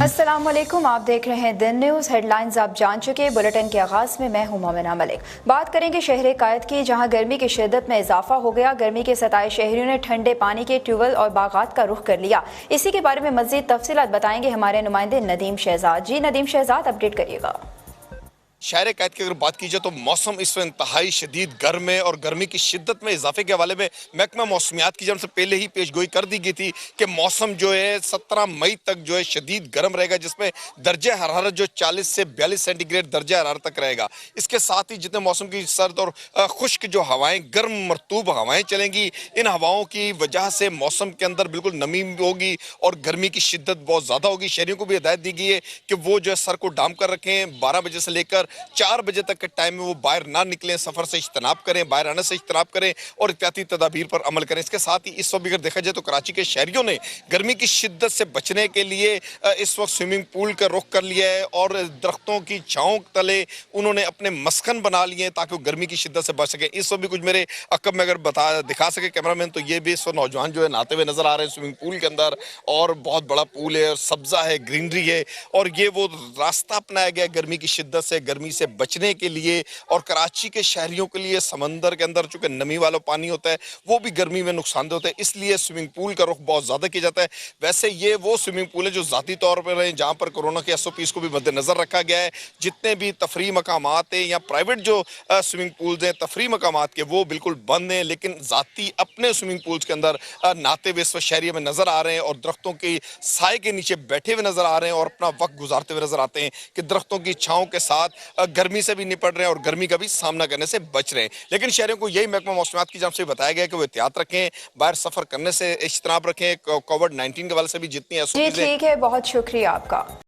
अस्सलाम वालेकुम, आप देख रहे हैं दिन न्यूज़। हेडलाइंस आप जान चुके। बुलेटिन के आगाज में मैं हूं मोमिना मलिक। बात करेंगे शहर कायद की, जहां गर्मी की शिद्दत में इजाफा हो गया। गर्मी के सताए शहरियों ने ठंडे पानी के ट्यूबवेल और बागात का रुख कर लिया। इसी के बारे में मज़ीद तफसीलात बताएंगे हमारे नुमाइंदे नदीम शहजाद। जी नदीम शहजाद, अपडेट करिएगा। शहर कैद की अगर बात की जाए तो मौसम इस वक्त इंतहाई शदीद गर्म है और गर्मी की शिद्दत में इजाफे के हवाले में महकमा मौसमियात की जानब से पहले ही पेशगोई कर दी गई थी कि मौसम जो है 17 मई तक जो है शदीद गर्म रहेगा, जिसमें दर्जा हरारत जो 40 से 42 सेंटीग्रेड दर्जा हरारत तक रहेगा। इसके साथ ही जितने मौसम की सर्द और खुश्क जो हवाएं, गर्म मरतूब हवाएं चलेंगी, इन हवाओं की वजह से मौसम के अंदर बिल्कुल नमी होगी और गर्मी की शिद्दत बहुत ज़्यादा होगी। शहरियों को भी हिदायत दी गई है कि वो जो है सर को डाम कर रखें। 12 बजे से लेकर 4 बजे तक के टाइम में वो बाहर ना निकलें, सफर से इज्तनाब करें, बाहर आने से इज्तनाब करें और एहतियाती तदाबीर पर अमल करें। इसके साथ ही इस वक्त अगर देखा जाए तो कराची के शहरियों ने गर्मी की शिद्दत से बचने के लिए इस वक्त स्विमिंग पूल का रुख कर लिया है और दरख्तों की छांव तले उन्होंने अपने मस्कन बना लिए हैं ताकि वो गर्मी की शिद्दत से बच सके। इस वक्त भी कुछ मेरे अकब में अगर दिखा सके कैमरामैन, तो ये भी इस वक्त नौजवान जो है नहाते हुए नजर आ रहे हैं स्विमिंग पूल के अंदर। और बहुत बड़ा पूल है, सब्जा है, ग्रीनरी है और ये वो रास्ता अपनाया गया गर्मी की शिद्दत से, गर्मी से बचने के लिए। और कराची के शहरियों के लिए समंदर के अंदर चूंकि नमी वाला पानी होता है वो भी गर्मी में नुकसानदेह होता है, इसलिए स्विमिंग पूल का रुख बहुत ज्यादा किया जाता है। वैसे ये वो स्विमिंग पूल है जो जाती तौर पर है, जहां पर कोरोना के SOPs को भी मद्देनजर रखा गया है। जितने भी तफरी मकामात है या प्राइवेट जो स्विमिंग पूल्स हैं तफरी मकामात के, वो बिल्कुल बंद हैं, लेकिन जाती अपने स्विमिंग पूल्स के अंदर नहाते हुए इस वक्त शहरी में नजर आ रहे हैं और दरख्तों के साए के नीचे बैठे हुए नजर आ रहे हैं और अपना वक्त गुजारते हुए नजर आते हैं कि दरख्तों की छांव के साथ गर्मी से भी निपट रहे हैं और गर्मी का भी सामना करने से बच रहे हैं। लेकिन शहरियों को यही महकमा मौसमियात की जानब से बताया गया कि वो एहतियात रखें, बाहर सफर करने से इज्तनाब रखें, कोविड-19 के हवाले से भी जितनी जी SOPs हैं। ठीक है, बहुत शुक्रिया आपका।